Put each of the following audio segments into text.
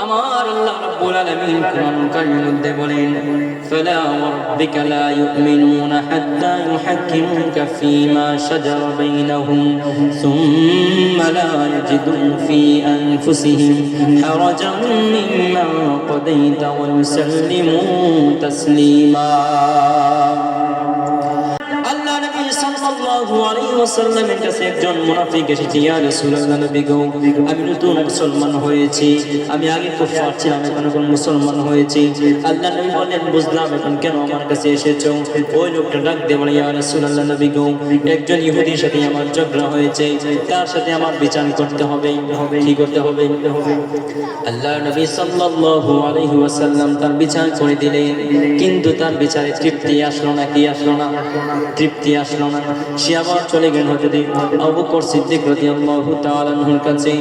আমার আল্লাহ রাব্বুল আলামিন কোরআন কারীমের মধ্যে বলেন ফালা ওয়ারাব্বিকা লা ইউমিনুনা হাত্তা ইউহাক্কিমুকা ফীমা শাজারা বাইনাহুম সুম্মা লা ইয়াজিদু ফী আনফুসিহিম হারাজান মিম্মা কাদাইতা ওয়া ইউসাল্লিমু তাসলিমা। সাল্লাল্লাহু আলাইহি ওয়াসাল্লামের কাছে একজন মুনাফিক এসেছে, ইয়া রাসূলুল্লাহ নবী গো, আমি নতুন মুসলমান হয়েছি, আমি আগে কুফার ছিলাম, এখন মুসলমান হয়েছি। আল্লাহ নবী বললেন বুঝলাম, এখন কেন আমার কাছে এসেছো? ওই লোকটা ডাক দিয়ে বলে, ইয়া রাসূলুল্লাহ নবী গো, একজন ইহুদির সাথে আমার ঝগড়া হয়েছে, তার সাথে আমার বিচার করতে হবে। কি করতে হবে? আল্লাহ নবী সাল্লাল্লাহু আলাইহি ওয়াসাল্লাম তার বিচার করে দিলেন, কিন্তু তার বিচারে তৃপ্তি আসলো না। কি আসলো না? তৃপ্তি আসলো না। সে আবার চলে গেলেন হযরত আবু বকর সিদ্দিক রাদিয়াল্লাহু তাআলা আনহুর কাছে।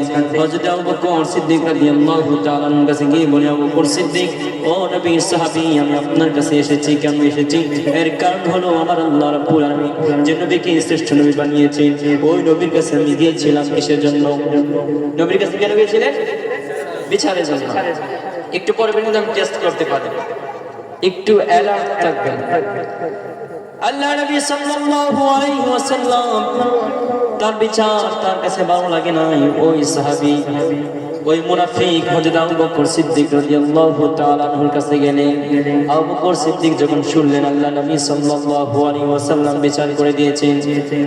হযরত আবু বকর সিদ্দিক রাদিয়াল্লাহু তাআলা আনহুর কাছে গিয়ে বলে, আবু বকর সিদ্দিক, ও নবীর সাহাবী, আমি আপনার কাছে এসেছি। কেন এসেছি? এর কারণ হলো আমার আল্লাহ রাব্বুল আলামিন যে নবীকে শ্রেষ্ঠ নবী বানিয়েছেন, ওই নবীর কাছে আমি গিয়েছিলাম কিসের জন্য? নবীর কাছে কেন গিয়েছিলেন? বিচারের জন্য। একটু পরে কিন্তু আমি টেস্ট করতে পারি, একটু অ্যালার্ট থাকবেন। আল্লাহ নবী সাল্লাল্লাহু আলাইহি ওয়াসাল্লাম তার বিচার তার কাছে ভালো লাগে নাই। ওই সাহাবী, ওই মুনাফিক হযরত আবু বকর সিদ্দিক রাদিয়াল্লাহু তাআলা আনহুর কাছে গেলেন। আবু বকর সিদ্দিক যখন শুনলেন আল্লাহ নবী সাল্লাল্লাহু আলাইহি ওয়াসাল্লাম বিচার করে দিয়েছেন,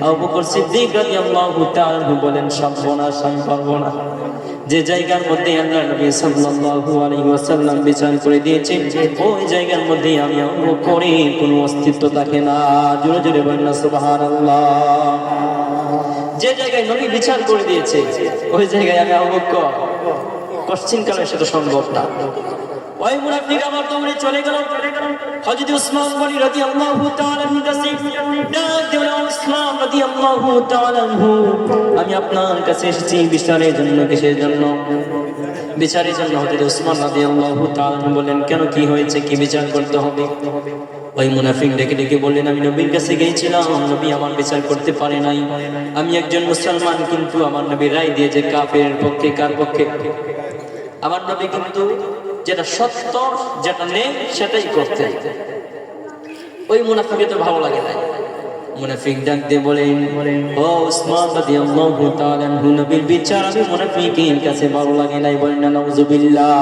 আবু বকর সিদ্দিক রাদিয়াল্লাহু তাআলা আনহু বলেন, সর্বনাশ, আমি পারবো না। যে জায়গার মধ্যে আল্লাহ নবী সাল্লাল্লাহু আলাইহি ওয়াসাল্লাম বিচার করে দিয়েছেন, ওই জায়গার মধ্যে আমি আবু বকরের কোনো অস্তিত্ব থাকে না। জোরে জোরে বলেন না সুবহানাল্লাহ। যে জায়গায় নবী বিচার করে দিয়েছে, ওই জায়গায় আমি আবু বকর কোশ্চিনকালে সেটা সম্ভব না। ওই মুনাফিক আবার দৌড়ে চলে গেল হযরত উসমান গনি রাদিয়াল্লাহু তাআলা আনহু কাছে। ডাক দিল, উসমান রাদিয়াল্লাহু তাআলা আনহু, আমি আপনার কাছে এসেছি বিচারের জন্য। কিসের জন্য? বিচারের জন্য। হযরত উসমান রাদিয়াল্লাহু তাআলা আনহু বলেন, কেন, কি হয়েছে, কি বিচার করতে হবে? ওই মুনাফিক ডেকে ডেকে বললেন, আমি নবীর কাছে গিয়েছিলাম, নবী আমার বিচার করতে পারে নাই। আমি একজন মুসলমান, কিন্তু আমার নবী রায় দিয়েছে কাফেরের পক্ষে। কার পক্ষে? আমার নবী কিন্তু যেটা সত্য, যেটা নেই, সেটাই করতে। ওই মুনাফিকের তো ভালো লাগে না। মুনাফিক ডাক দিয়ে বলেন, ও উসমান রাদিয়াল্লাহু তাআলা আনহু, নবীর বিচার আমি মুনাফিকের কাছে ভালো লাগে নাই। বলেন না নাউযুবিল্লাহ।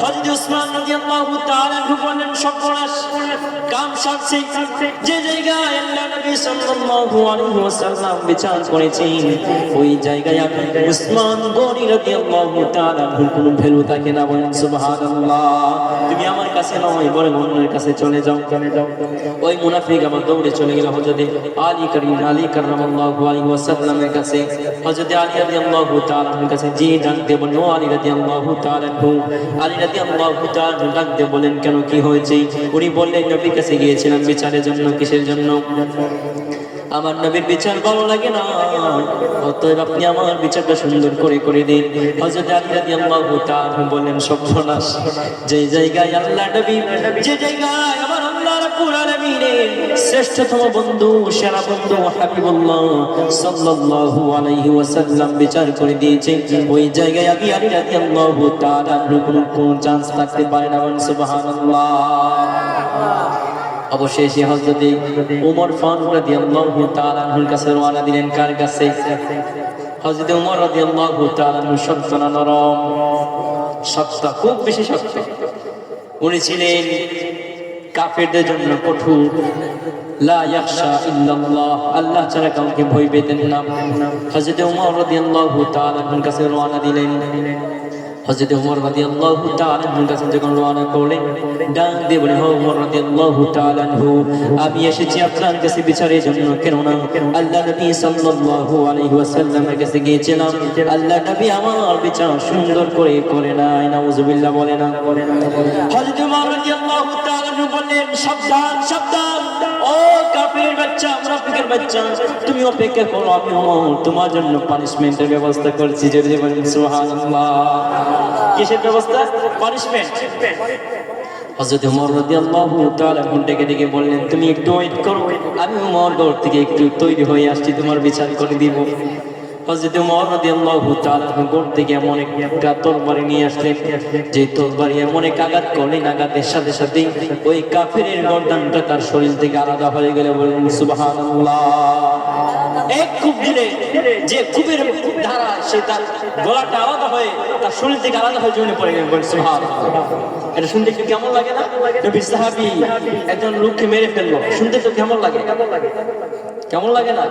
হযরত উসমান রাদিয়াল্লাহু তাআলা আনহু বলেন, সর্বনাশ, কাম সারছে। যে জায়গায় আল্লাহ নবী সাল্লাল্লাহু আলাইহি ওয়াসাল্লাম বিচার করেছেন, ওই জায়গায় আমি উসমান গনি রাদিয়াল্লাহু তাআলা আনহুর কোনো ভ্যালু থাকে না। বলেন সুবহানাল্লাহ। তুমি আমার কাছে নয়, বরং অন্যের কাছে চলে যাও। ওই মুনাফিক আবার দৌড়ে চলে গেল হযরত আলী কাররামাল্লাহু আলাইহি ওয়াসাল্লামের কাছে। হযরত আলী রাদিয়াল্লাহু তাআলা আনহুর কাছে জি ডাক দিয়ে বলেন, ও আলী রাদিয়াল্লাহু তাআলা আনহু। আলী রাদিয়াল্লাহু তাআলা আনহু ডাক দিয়ে বলেন, কেন, কি হয়েছে? উনি বললেন, নবীর কাছে গিয়েছিলাম বিচারের জন্য। কিসের জন্য? আমার নবীর বিচার ভালো লাগে না, অতএব আপনি আমার বিচারটা সুন্দর করে দিন। হযরত আলী রাদিয়াল্লাহু তাআলা বললেন, সর্বনাশ, যে জায়গায় আল্লাহ নবী, যে জায়গায় আমার আল্লাহ রাব্বুল আলামিনের শ্রেষ্ঠতম বন্ধু, সেরা বন্ধু হাবিবুল্লাহ সাল্লাল্লাহু আলাইহি ওয়াসাল্লাম বিচার করে দিয়েছে, ওই জায়গায় আমি আলী রাদিয়াল্লাহু তাআলা কোনো চান্স থাকতে পারে না। সুবহানাল্লাহ। অবশেষে হযরত ওমর ফারুক রাদিয়াল্লাহু তাআলা আনহুর কাছে রওনা দিলেন। কার কাছে? হযরত ওমর রাদিয়াল্লাহু তাআলা আনহু শক্ত না নরম? শক্ত, খুব বেশি শক্ত। উনি ছিলেন কাফেরদের জন্য কঠোর। লা ইয়াখশা ইল্লাল্লাহ, আল্লাহ ছাড়া কাউকে ভয় পেতেন না। হযরত ওমর রাদিয়াল্লাহু তাআলা আনহুর কাছে রওনা দিলেন। হযরত ওমর রাদিয়াল্লাহু তাআলা আনহুর কাছে যখন রওনা করলেন, ডাক দিয়ে বলেন, ও ওমর রাদিয়াল্লাহু তাআলা আনহু, আমি এসেছি আপনার কাছে বিচারের জন্য। কেননা আল্লাহ নবী সাল্লাল্লাহু আলাইহি ওয়াসাল্লামের কাছে গিয়েছিলাম, আল্লাহ নবী আমার বিচার সুন্দর করে নাই। নাউযুবিল্লাহ। বলে না। হযরত ওমর রাদিয়াল্লাহু তাআলা আনহু বললেন, সাবধান, সাবধান, ও কাফের বাচ্চা, মুনাফিকের বাচ্চা, তুমি অপেক্ষা করো, আমি ওমর তোমার জন্য পানিশমেন্টের ব্যবস্থা করছি। জোরে বলেন সুবহানাল্লাহ। কিসের ব্যবস্থা? পানিশমেন্ট। হযরত ওমর রাদিয়াল্লাহু তাআলা ডেকে ডেকে বললেন, তুমি একটু ওয়েট করো, আমি ওমর ঘর থেকে একটু তৈরি হয়ে আসছি, তোমার বিচার করে দিব। হযরত ওমর রাদিয়াল্লাহু তাআলা গোর থেকে এমন একটা তরবারি নিয়ে আসলেন, যে তরবারি এমন এক আঘাত করলেন, আঘাতের সাথে সাথে ওই কাফিরের গর্দানটা তার শরীর থেকে আলাদা হয়ে গেল। বলুন সুবহানাল্লাহ। এক খুব দিলে যে খুবের ধারা, সে তার গলাটা আলাদা হয়ে তার শরীর থেকে আলাদা হয়ে জমিনে পড়ে গেল। বলুন সুবহানাল্লাহ। এটা শুনতে একটু কেমন লাগে না? নবী সাহাবী একজন লোককে মেরে ফেললো, শুনতে তো কেমন লাগে? কেমন লাগে না?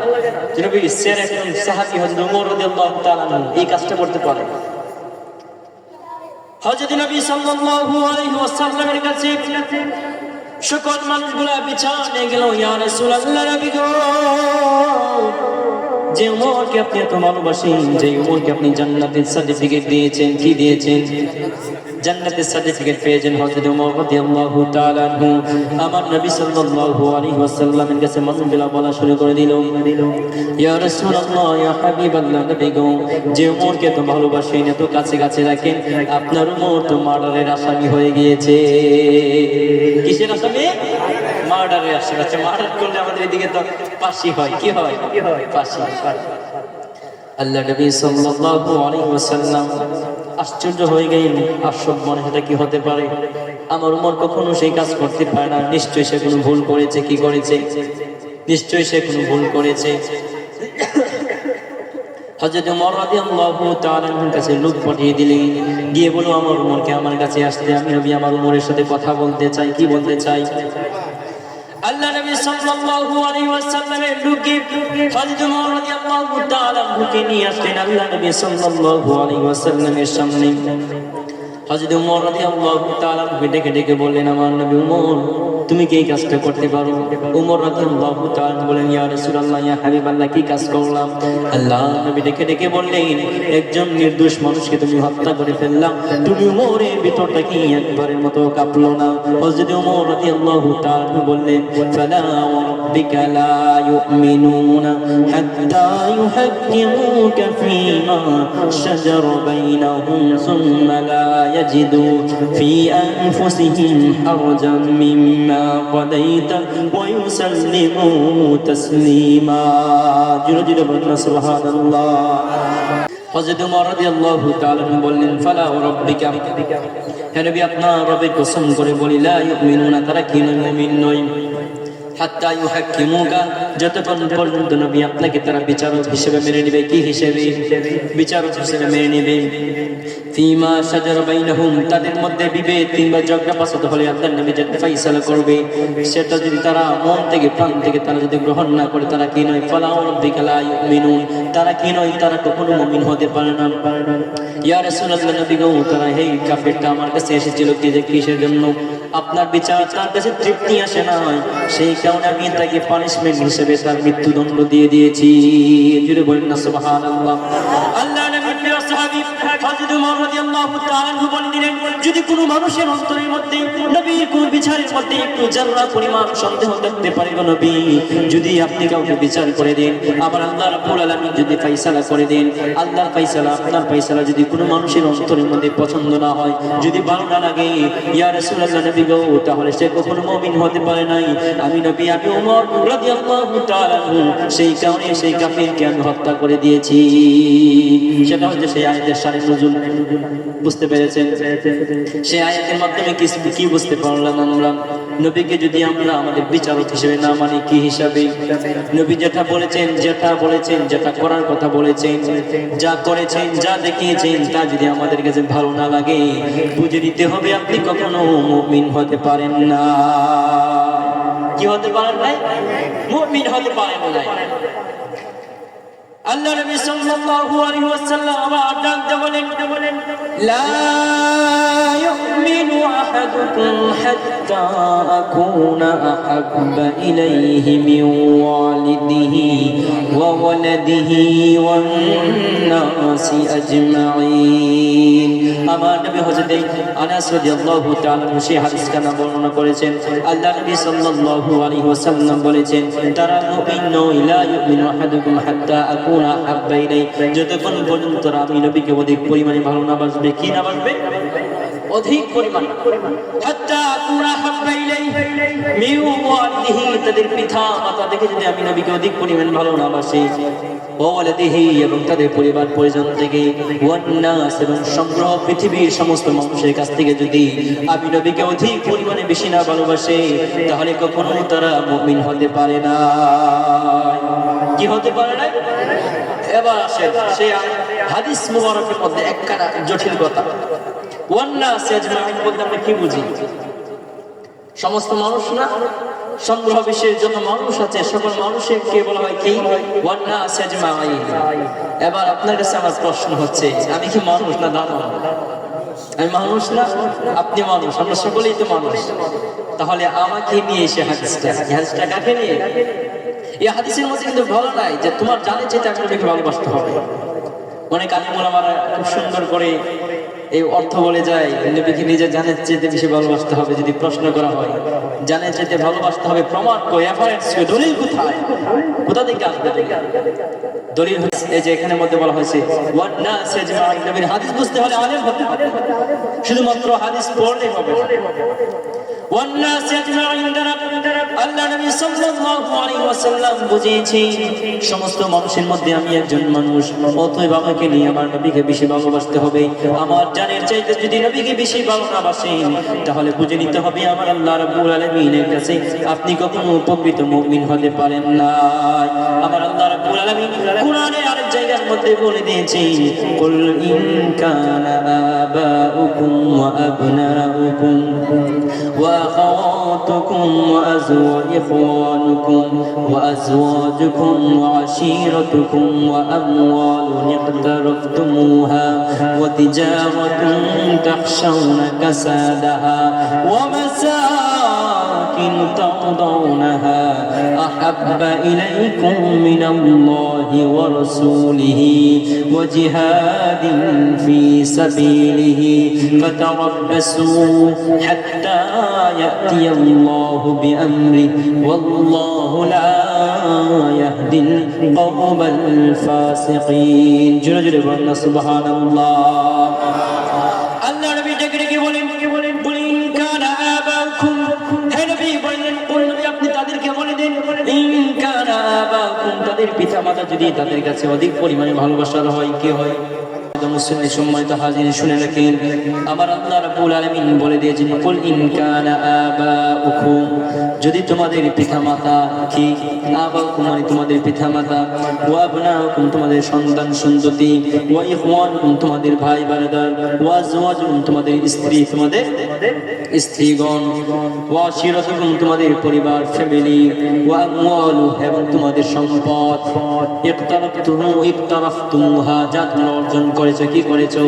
নবী সের একজন সাহাবী হযরত ওমর রাদিয়াল্লাহু তাআলা এই কাজটা করতে পারে। হযরত নবী সাল্লাল্লাহু আলাইহি ওয়াসাল্লামের কাছে সকল মানুষগুলা বিছানে গেল, ইয়া রাসূলুল্লাহ, নবী গো, যে ওমরকে আপনি এত ভালোবাসেন, যে ওমরকে আপনি জান্নাতের সার্টিফিকেট দিয়েছেন, কি দিয়েছেন? জান্নাতের সার্টিফিকেট পেয়েছেন হযরত ওমর রাদিয়াল্লাহু তাআলা আনহু। আমার নবী সাল্লাল্লাহু আলাইহি ওয়াসাল্লামের কাছে মানুষগুলা বলা শুরু করে দিল, ইয়া রাসূলুল্লাহ, ইয়া হাবিবাল্লাহ, নবী গো, যে ওমরকে এত ভালোবাসেন, এত কাছে কাছে রাখেন, আপনার ওমর তো মার্ডারের আসামি হয়ে গিয়েছে। কিসের আসামি? মার্ডারের আসামি। আচ্ছা, মার্ডার করলে আমাদের এদিকে তো ফাঁসি হয়। কি হয়? ফাঁসি। আল্লাহ নবী সাল্লাল্লাহু আলাইহি ওয়াসাল্লাম আশ্চর্য হয়ে গেলেন, আশ্চর্য মনে সেটা কি হতে পারে? আমার ওমর কখনো সেই কাজ করতে পারে না, নিশ্চয়ই সে কোনো ভুল করেছে। কি করেছে? নিশ্চয়ই সে কোনো ভুল করেছে। হযরত ওমর রাদিয়াল্লাহু তাআলা আনহুর কাছে লোক পাঠিয়ে দিলেন, গিয়ে বলো আমার ওমরকে আমার কাছে আসতে, আমি নবী আমার ওমরের সাথে কথা বলতে চাই। কি বলতে চাই? আল্লাহ নবী সাল্লাল্লাহু আলাইহি ওয়াসাল্লামের লোককে হযরত ওমর রাদিয়াল্লাহু তাআলা আনহুকে নিয়ে আসলেন আল্লাহ নবী সাল্লাল্লাহু আলাইহি ওয়াসাল্লামের সামনে। হযরত ওমর রাদিয়াল্লাহু তাআলা আনহুকে ডেকে ডেকে বললেন, আমার নবী ওমর, তুমি কি এই কাজটা করতে পারো? ওমর রাদিয়াল্লাহু তাআলা বলেন, ইয়া রাসূলুল্লাহ, ইয়া হাবিবাল্লাহ, কি কাজ করলাম? আল্লাহ নবী ডেকে ডেকে বললেন, একজন নির্দোষ মানুষকে তুমি হত্যা করে ফেললাম, তুমি ওমরের ভিতরটা কি একবারের মতো কাঁপলো না? হযরত ওমর রাদিয়াল্লাহু তাআলা বললেন, ফালা রাব্বিকা লা ইউমিনুনা হাত্তা ইউহাক্কিমুকা ফীমা শাজারা বাইনাহুম সুম্মা লা ইয়াজিদু ফী আনফুসিহিম হারাজাম মিম্মা قضيت ويسلموا تسليما। জোরে জোরে বলুন সুবহানাল্লাহ। হযরত ওমর রাদিয়াল্লাহু তাআলা বললেন, ফালা রাব্বিকা, হে নবী, আপনার রবের কসম করে বলি, লা ইউমিনুনা, তারা কি নয়? মুমিন নয়। হাত্তা ইউহাক্কিমুকা, যতক্ষণ পর্যন্ত নবী আপনাকে তারা বিচারক হিসেবে মেনে নেবে। কি হিসেবে? বিচারক হিসেবে মেনে নেবে। ফীমা শাজারা বাইনাহুম, তাদের মধ্যে বিভেদ কিংবা ঝগড়া ফাসাদ হলে আল্লাহর নবী যেটা ফয়সালা করবে, সেটা যদি তারা মন থেকে প্রাণ থেকে তারা যদি গ্রহণ না করে, তারা কি নয়? ফালা রাব্বিকা লা ইউমিনুন, তারা কি নয়? তারা কখনো মুমিন হতে পারে না। ইয়া রাসূলুল্লাহ, নবী গো, তারা এই কাফেরটা আমার কাছে এসেছিল কিসের জন্য? আপনার বিচার তার কাছে তৃপ্তি আসে না, সেই কারণে আমি তাকে পানিশমেন্ট হিসেবে তার মৃত্যুদণ্ড দিয়ে দিয়েছি। জুড়ে বলেন না সুবহানাল্লাহ। আল্লাহ নবীর প্রিয় সাহাবী হযরত ওমর রাদিয়াল্লাহু তাআলা আনহু বলেন দিলেন, যদি কোনো মানুষের অন্তরের মধ্যে নবীর কোন বিচারের মধ্যে একটু যারা পরিমাণ সন্দেহ থাকতে পারে, নবী যদি আপনি কাউকে বিচার করে দেন, আবার আল্লাহ রাব্বুল আলামিন যদি ফয়সালা করে দেন, আল্লাহর ফয়সালা আপনার ফয়সালা যদি কোনো মানুষের অন্তরের মধ্যে পছন্দ না হয়, যদি ভালো না লাগে, ইয়া রাসূলুল্লাহ, নবী গো, তাহলে সে কখনো মুমিন হতে পারে নাই। আমি নবী, আমি ওমর রাদিয়াল্লাহু তাআলা আনহু সেই কারণে সেই কাফিরকে আমি হত্যা করে দিয়েছি। সেটা হচ্ছে সেই আয়াতের শানে নুজুল। বুঝতে পেরেছেন? সেই আয়াতের মাধ্যমে কি বুঝতে পারলাম আমরা? নবীকে যদি আমরা আমাদের বিচারক হিসেবে না মানি, কি হিসাবে? নবী যেটা বলেছেন, যেটা করার কথা বলেছেন, যা করেছেন, যা দেখিয়েছেন, তা যদি আমাদের কাছে ভালো না লাগে, বুঝে নিতে হবে আপনি কখনো মুমিন হতে পারেন না। কি হতে পারেন নাই? মুমিন হতে পারেন না। আল্লাহ নবী সাল্লাল্লাহু আলাইহি ওয়াসাল্লাম আবার ডাকতে বলেন, লা ইউমিনু আহাদুকুম হাত্তা আকুনা আহাব্বা ইলাইহি মিন ওয়ালিদিহি ওয়া ওয়ালাদিহি ওয়ান নাসি আজমাইন। আমার নবী হযরত আনাস রাদিয়াল্লাহু তাআলা সেই হাদিসটা বর্ণনা করেছেন। আল্লাহ নবী সাল্লাল্লাহু আলাইহি ওয়াসাল্লাম বলেছেন, তারা মুমিন নয়, লা ইউমিনু আহাদুকুম হাত্তা আকুনা আহাব্বা ইলাইহি, যতক্ষণ পর্যন্ত আমি নবীকে অধিক পরিমাণে ভালো না বাসবে। কি না বাসবে? অধিক পরিমাণ হাত্তা কুনা হাব্বা ইলাইহি মিন ওয়ালিহি, তাদের পিতা মাতা দেখে যদি আমি নবীকে অধিক পরিমাণ ভালো না বাসি, ওয়ালিদিহি এবং তাদের পরিবার পরিজন থেকে, ওয়ান্নাস এবং সংগ্রহ পৃথিবীর সমস্ত মানুষের কাছ থেকে যদি আমি নবীকে অধিক পরিমাণে বেশি না ভালোবাসে, তাহলে কখনো তারা মুমিন হতে পারে না। কি হতে পারে না? এবার আসেন সেই হাদিস মুবারকের মধ্যে একখানা জটিল কথা। ওয়ান্নাস আজমাইন বলতে আমরা কি বুঝি? সমস্ত মানুষ না, সংগ্রহ বিশ্বের যত মানুষ আছে সকল মানুষের কে বলা হয় কি? ওয়ান্নাস আজমাইন। এবার আপনার কাছে আমার প্রশ্ন হচ্ছে, আমি কি মানুষ না দানব? আমি মানুষ না, আপনি মানুষ, আমরা সকলেই তো মানুষ। তাহলে আমাকে নিয়ে এসে হাদিসটা কাকে নিয়ে? এই হাদিসের মধ্যে কিন্তু বলা নাই যে তোমার জানে চাইতে আমি নবীকে ভালোবাসতে হবে। অনেক আলিম ওলামারা খুব সুন্দর করে এই অর্থ বলে যায়, নবীকে নিজে জানের চাইতে বেশি ভালোবাসতে হবে। যদি প্রশ্ন করা হয় জানের চাইতে ভালোবাসতে হবে, প্রমাণ কই, এফারেন্স কই, দলিল কোথায়? কোথা থেকে আসবে দলিল? এই যে এখানে মধ্যে বলা হয়েছে ওয়ান্নাস আজমাইন, নবীর হাদিস বুঝতে হলে আলেম হতে হবে, শুধুমাত্র হাদিস পড়লে হবে না। ওয়ান্নাস আজমাইন দ্বারা আল্লাহ নবী সাল্লাল্লাহু আলাইহি ওয়াসাল্লাম বুঝিয়েছি সমস্ত মানুষের মধ্যে আমি একজন মানুষ, অতএব আমাকে নিয়ে আমার নবীকে বেশি ভালোবাসতে হবে। আমার জানের চাইতে যদি নবীকে বেশি ভালোবাসেন, তাহলে বুঝে নিতে হবে আমার আল্লাহ রাব্বুল আলামিনের কাছে আপনি কখনো প্রকৃত মুমিন হতে পারেন না। আমার আল্লাহ রাব্বুল আলামিন কোরআনে আরেক জায়গার মধ্যে বলে দিয়েছেন, কুল ইন কানা আবাউকুম ওয়া আবনাউকুম ওয়া আখাওয়াতুকুম ওয়া ইখওয়ানুকুম ওয়া আজওয়াজুকুম ওয়া আশীরাতুকুম ওয়া আমওয়ালুন ইqtaraftumuha ওয়া তিজারাতুন তাখশাউনা কাসাদাহা ওয়া মাসাকিন তারদাউনাহা আহাব্বা ইলাইকুম মিনাল্লাহি ওয়া রাসূলিহি ওয়া জিহাদিন ফি সাবিলিহি ফাতারাব্বাসু হাত্তা ইয়াতিয়াল্লাহু বিআমরিহি ওয়াল্লাহু লা ইয়াহদিল কওমাল ফাসিকিন। জোরে জোরে বলুন সুবহানাল্লাহ। আল্লাহ নবী ডেকে ডেকে বলেন, বলেন কানা আবাউকুম, হে নবী বলেন, আপনি তাদেরকে বলে দেন, ইন কানা আবাউকুম, তাদের পিতামাতা যদি তাদের কাছে অধিক পরিমাণে ভালোবাসার হয়, কি হয়? মুসলিম সম্মানিত হাজির শুনে রাখেন, আমার আল্লাহ রাব্বুল আলামিন বলে দিয়েছেন, কুল ইন কানা আবাউকুম, যদি তোমাদের পিতামাতা, কি আবাউকুম মানে তোমাদের পিতামাতা, ওয়া আবনাউকুম তোমাদের সন্তান সন্ততি, ওয়া ইখওয়ানুকুম তোমাদের ভাই বারাদার, ওয়া আজওয়াজুকুম তোমাদের স্ত্রী, তোমাদের স্ত্রীগণ, ওয়া আশীরাতুকুম তোমাদের পরিবার ফ্যামিলি, ওয়া আমওয়ালু এবং তোমাদের সম্পদ, ইqtaraftumuha যা তোমরা অর্জন করেছো। কি করেছো?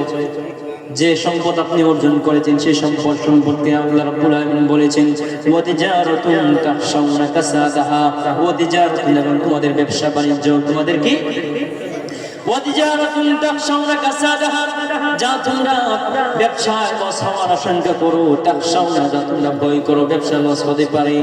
যে সম্পদ আপনি অর্জন করেছেন সেই সম্পদ সম্পর্কে আল্লাহ রাব্বুল আলামিন বলেছেন, ওয়া তিজারাতুন তাখশাউনা কাসাদাহা, ওয়া তিজারাতুন এবং তোমাদের ব্যবসা বাণিজ্য, তোমাদের কি? ওয়া তিজারাতুন তাখশাউনা কাসাদাহা, যা তোমরা ব্যবসায় লস হওয়ার আশঙ্কা করো, তাখশাউনা যা তোমরা ভয় করো ব্যবসা লস হতে পারে,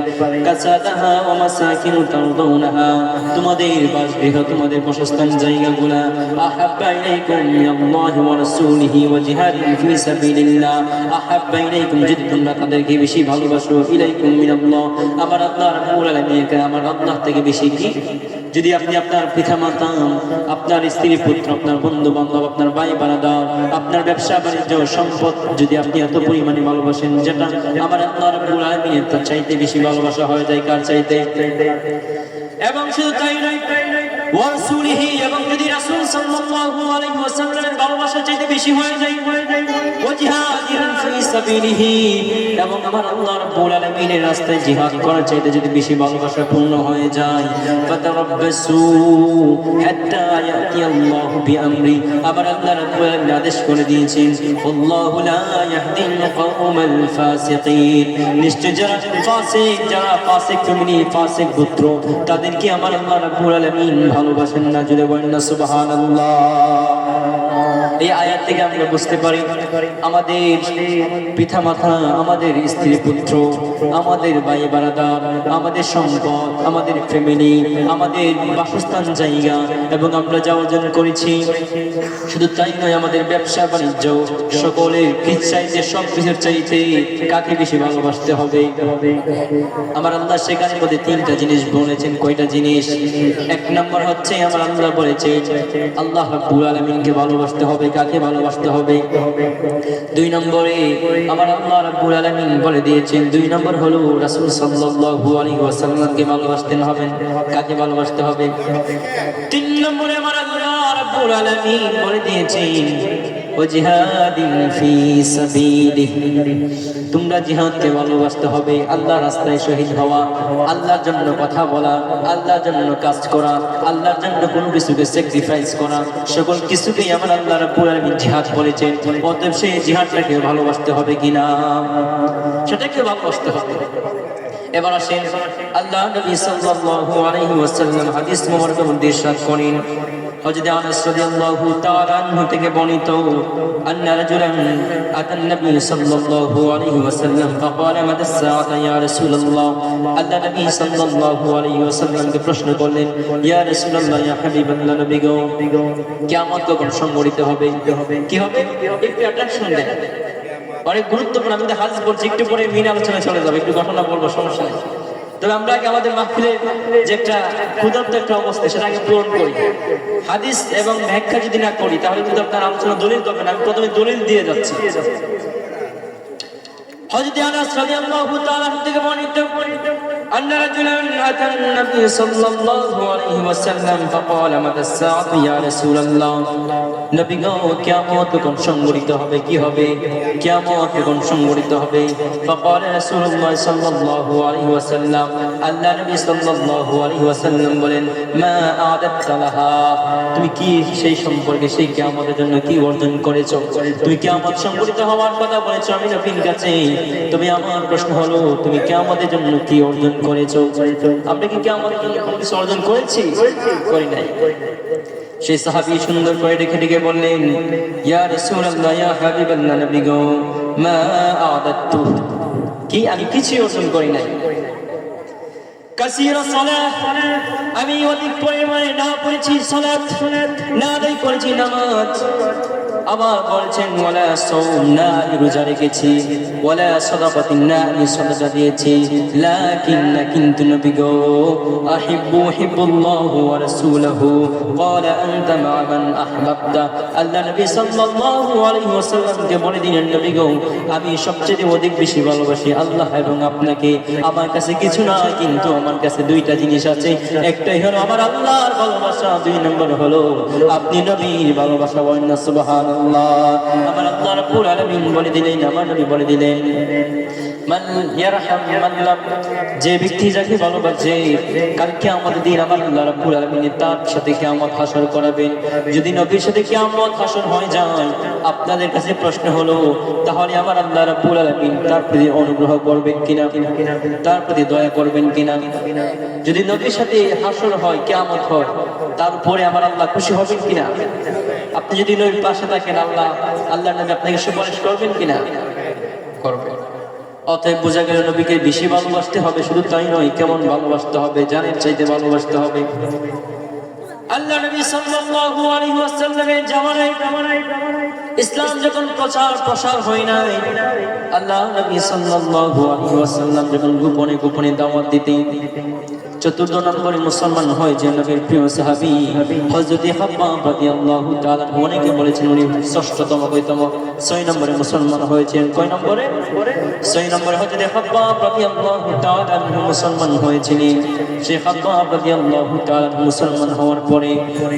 কাসাদাহা ওয়া মাসাকিন তারদাউনাহা তোমাদের বাসগৃহ, তোমাদের বাসস্থান জায়গাগুলা, আহাব্বা ইলাইকুম মিনাল্লাহি ওয়া রাসূলিহি ওয়া জিহাদিন ফি সাবিলিল্লাহ, আহাব্বা ইলাইকুম যদি তোমরা তাদেরকে বেশি ভালোবাসো, ইলাইকুম মিনাল্লাহ আমার আল্লাহ রাব্বুল আলামিন, আমার আল্লাহ থেকে বেশি কি? যদি আপনি আপনার পিতামাতা, আপনার স্ত্রী পুত্র, আপনার বন্ধু বান্ধব, আপনার ভাই বারাদার, আপনার ব্যবসা বাণিজ্য সম্পদ যদি আপনি এত পরিমাণে ভালোবাসেন, যেটা আমার আল্লাহ রাব্বুল আলামিনের তার চাইতে বেশি ভালোবাসা হয়ে যায় কার চাইতে? এবং শুধু তাই নয়, ওয়া রাসূলিহি এবং যদি রাসূল সাল্লাল্লাহু আলাইহি ওয়াসাল্লামের ভালোবাসা চাইতে বেশি হয়ে যায়, ওয়া জিহাদিন ফি সাবিলিহি এবং আমার আল্লাহ রাব্বুল আলামিনের রাস্তায় জিহাদ করার চাইতে যদি বেশি ভালোবাসা পূর্ণ হয়ে যায়, ফাতারাব্বাসু হাত্তা ইয়াতিয়াল্লাহু বিআমরি আবার আল্লাহ রাব্বুল আলামিন আদেশ করে দিয়েছেন, আল্লাহু লা ইয়াহদিল কওমাল ফাসিকিন, নিশ্চয় যারা ফাসিক, যারা ফাসিক ফ্যামিলি, ফাসিক পুত্র, তাদেরকে আমার আল্লাহ রাব্বুল আলামিন ভালোবাসেন না। জুড়ে বলেন না সুবহানাল্লাহ। এই আয়াত থেকে আমরা বুঝতে পারি আমাদের পিতামাতা, আমাদের স্ত্রী পুত্র, আমাদের ভাই বারাদার, আমাদের সম্পদ, আমাদের ফ্যামিলি, আমাদের বাসস্থান জায়গা এবং আমরা যা অর্জন করেছি, শুধু তাই নয় আমাদের ব্যবসা বাণিজ্য, সকলের চাইতে সব কিছুর চাইতে কাকে বেশি ভালোবাসতে হবে? আমার আল্লাহ সেখানে মধ্যে তিনটা জিনিস বলেছেন। কয়টা জিনিস? এক নম্বর হচ্ছে আমার আল্লাহ বলেছে আল্লাহ রাব্বুল আলামিনকে ভালোবাসতে হবে। কাকে ভালোবাসতে হবে? দুই নম্বরে আমার আল্লাহ রাব্বুল আলামিন বলে দিয়েছেন, দুই নম্বর হলো রাসূল সাল্লাল্লাহু আলাইহি ওয়াসাল্লামকে ভালোবাসতে হবে। কাকে ভালোবাসতে হবে? তিন নম্বরে আমার আল্লাহ রাব্বুল আলামিন বলে দিয়েছেন ওয়াজিহাদিন ফি সাবিলিহি, তোমরা জিহাদকে ভালোবাসতে হবে। আল্লাহর রাস্তায় শহীদ হওয়া, আল্লাহর জন্য কথা বলা, আল্লাহর জন্য কাজ করা, আল্লাহর জন্য কোনো কিছুকে স্যাক্রিফাইস করা, সকল কিছুকেই আমার আল্লাহ রাব্বুল আলামিন জিহাদ বলেছেন। অতএব সেই জিহাদটাকে ভালোবাসতে হবে কিনা? সেটাকে ভালোবাসতে হবে। এবার আসেন আল্লাহ নবী সাল্লাল্লাহু আলাইহি ওয়াসাল্লাম হাদিস মুবারকের মধ্যে ইরশাদ করেন, হযরত আনাস রাদিয়াল্লাহু তাআলা আনহু থেকে বর্ণিত, আন্না রাজুলান আতান নবী সাল্লাল্লাহু আলাইহি ওয়াসাল্লাম ফাকালা মাদা সাআতা ইয়া রাসূলুল্লাহ, আল্লাহ নবী সাল্লাল্লাহু আলাইহি ওয়াসাল্লামকে প্রশ্ন করলেন, ইয়া রাসূলুল্লাহ, ইয়া হাবিবাল্লাহ, নবী গো, কিয়ামত কখন সংঘটিত হবে? কি হবে? একটু অ্যাটেনশন দেন, অনেক গুরুত্বপূর্ণ। আমি তো হাদিস বলছি, একটু পরে মিন আলোচনা চলে যাবে, একটু ঘটনা বলবো, সমস্যা নেই। তবে আমরা আগে আমাদের মাহফিলের যে একটা ক্ষুধার্ত একটা অবস্থা, সেটা আগে পূরণ করি। হাদিস এবং ব্যাখ্যা যদি না করি তাহলে কিন্তু আপনার আলোচনা দলিল পাবে না। আমি প্রথমে দলিল দিয়ে যাচ্ছি। হযরত আনাস রাদিয়াল্লাহু তাআলা থেকে বর্ণিত, আন্না রাজুলান আতা নবী সাল্লাল্লাহু আলাইহি ওয়াসাল্লাম ফাকালা মাদা সাআতু ইয়া রাসূলুল্লাহ, নবী গো, কিয়ামত কখন সংঘটিত হবে? কি হবে? কিয়ামত কখন সংঘটিত হবে? ফাকালা রাসূলুল্লাহ সাল্লাল্লাহু আলাইহি ওয়াসাল্লাম, আল্লাহ নবী সাল্লাল্লাহু আলাইহি ওয়াসাল্লাম বলেন, মা আদাততা লাহা, তুমি কি সেই সম্পর্কে, সেই কিয়ামতের জন্য কি অর্জন করেছো? তুমি কিয়ামত সংঘটিত হওয়ার কথা বলেছো আমি নবীর কাছে, তুমি আমার প্রশ্ন হলো তুমি কিয়ামতের জন্য কি অর্জন করেছো? আমরা কি কিয়ামতের জন্য কোনো কিছু অর্জন করেছি? করি নাই। সেই সাহাবী সুন্দর করে ডেকে বললেন, ইয়া রাসূলুল্লাহ, ইয়া হাবিবাল্লাহ, নবী গো, মা আদাততু, কি আমি কিছুই অর্জন করি নাই। কাসীরা সালাত, আমি অধিক পরিমাণে না পড়েছি সালাত, না আদায় করেছি নামাজ। আবার বলছেন ওয়ালা সাওম, না আমি রোজা রেখেছি, ওয়ালা সাদাকাতিন, না আমি সাদাকা দিয়েছি, কিন্তু নবী গো, আহিব্বুল্লাহু ওয়া রাসূলুহু, ক্বালা আনতা মা মান আহবাবতা, আল্লাহ নবী সাল্লাল্লাহু আলাইহি ওয়াসাল্লামকে বলে দিলেন, নবী গো, আমি সবচেয়ে অধিক বেশি ভালোবাসি আল্লাহ এবং আপনাকে। আমার কাছে কিছু না, কিন্তু আমার কাছে দুইটা জিনিস আছে। একটাই হলো আমার আল্লাহর ভালোবাসা, দুই নম্বর হলো আপনি নবীর ভালোবাসা। ওয়া সুবহানাল্লাহ। আমার আল্লাহ রাব্বুল আলামিন বলে দিলেন, আমার নবী বলে দিলেন, মান ইয়ারহাম মান লাম, যে ব্যক্তি যাকে ভালোবাসে, কাল কিয়ামতের দিন আমার আল্লাহ রাব্বুল আলামিন তার সাথে কিয়ামত হাসর করাবেন। যদি নবীর সাথে কিয়ামত হাসর হয়ে যায়, আপনাদের কাছে প্রশ্ন হলো, তাহলে আমার আল্লাহ রাব্বুল আলামিন তার প্রতি অনুগ্রহ করবেন কিনা, তার প্রতি দয়া করবেন কিনা? যদি নবীর সাথে হাসর হয়, কিয়ামত হয়, তারপরে আমার আল্লাহ খুশি হবেন কিনা? আপনি যদি নবীর পাশে থাকেন, আল্লাহ নবী আপনাকে সুপারিশ করবেন কিনা? করবেন। অতএব বোঝা গেল নবীকে বেশি ভালোবাসতে হবে। শুধু তাই নয়, কেমন ভালোবাসতে হবে? জানের চাইতে ভালোবাসতে হবে। আল্লাহ নবী সাল্লাল্লাহু আলাইহি ওয়াসাল্লামের জামানায় ইসলাম যখন প্রসার হয় নাই, আল্লাহ নবী সাল্লাল্লাহু আলাইহি ওয়াসাল্লাম যখন গোপনে গোপনে দাওয়াত দিতেন, চতুর্থ নম্বরে মুসলমান হয় যে নবীর প্রিয় সাহাবী হযরত খাব্বাব রাদিয়াল্লাহু তাআলা, অনেকে বলেছেন উনি ষষ্ঠতম, কয়তম? 6 নম্বরে মুসলমান হয়েছেন। কয় নম্বরে? 6 নম্বরে হযরত খাব্বাব রাদিয়াল্লাহু তাআলা মুসলমান হয়েছিলেন। সেই খাব্বাব রাদিয়াল্লাহু তাআলা মুসলমান হওয়ার পরে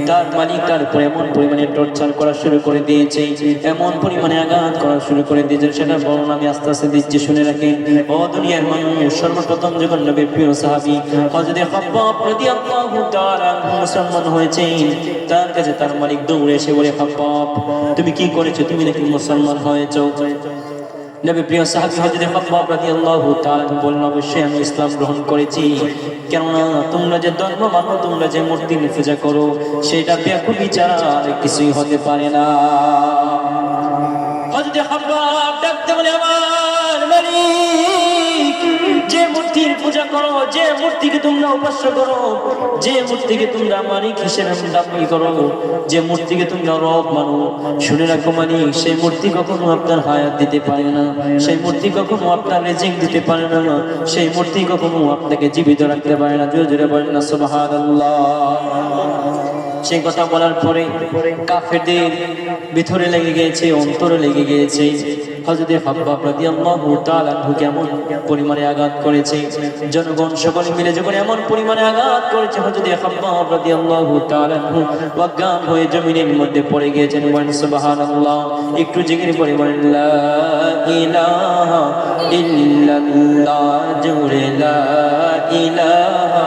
তার মালিক তার উপর এমন পরিমাণে টর্চার করা শুরু করে দিয়েছে, এমন পরিমাণে আঘাত করা শুরু করে দিয়েছে, সেটা বর্ণনা আমি আস্তে আস্তে দিচ্ছি, শুনে রাখেন। ও দুনিয়ার মানুষ, সর্বপ্রথম যখন নবীর প্রিয় সাহাবী হযরত খাব্বাব রাদিয়াল্লাহু তাআলা মুসলমান হয়েছেন, তার কাছে তার মালিক দৌড়ে এসে বলে, খাব্বাব, তুমি কি করেছো? তুমি নাকি মুসলমান হয়েছো? নবী প্রিয় সাহাবী হযরত খাব্বাব রাদিয়াল্লাহু তাআলা বলেন, অবশ্যই আমি ইসলাম গ্রহণ করেছি, কেননা তোমরা যে ধর্ম মানো, তোমরা যে মূর্তির পূজা করো, সেটা বেকুবি ছাড়া আর কিছুই হতে পারে না। হযরত খাব্বাব ডাকতে বলে, আমার মালিক, যে মূর্তির পূজা করো, যে মূর্তিকে তোমরা উপাস্য করো, যে মূর্তিকে তোমরা মালিক হিসেবে দাবি করো, যে মূর্তিকে তোমরা রব মানো, শুনে রাখো মালিক, সেই মূর্তি কখনো আপনার হায়াত দিতে পারে না, সেই মূর্তি কখনো আপনার রিজিক দিতে পারে না, সেই মূর্তি কখনো আপনাকে জীবিত রাখতে পারে না। জোরে জোরে বলেন না সুবহানাল্লাহ। সেই কথা বলার পরে কাফেরদের ভিতরে লেগে গিয়েছে, অন্তরে লেগে গিয়েছে। হযরত খাব্বাব রাদিয়াল্লাহু তাআলা কেমন পরিমাণে আঘাত করেছে, জনগণ সকলে মিলে যখন এমন পরিমাণে আঘাত করেছে, হযরত খাব্বাব রাদিয়াল্লাহু তাআলা অজ্ঞান হয়ে জমিনের মধ্যে পড়ে গিয়েছেন। সুবহানাল্লাহ। একটু জিকির করে বলেন, লা ইলাহা ইল্লাল্লাহ, জোরে লা ইলাহা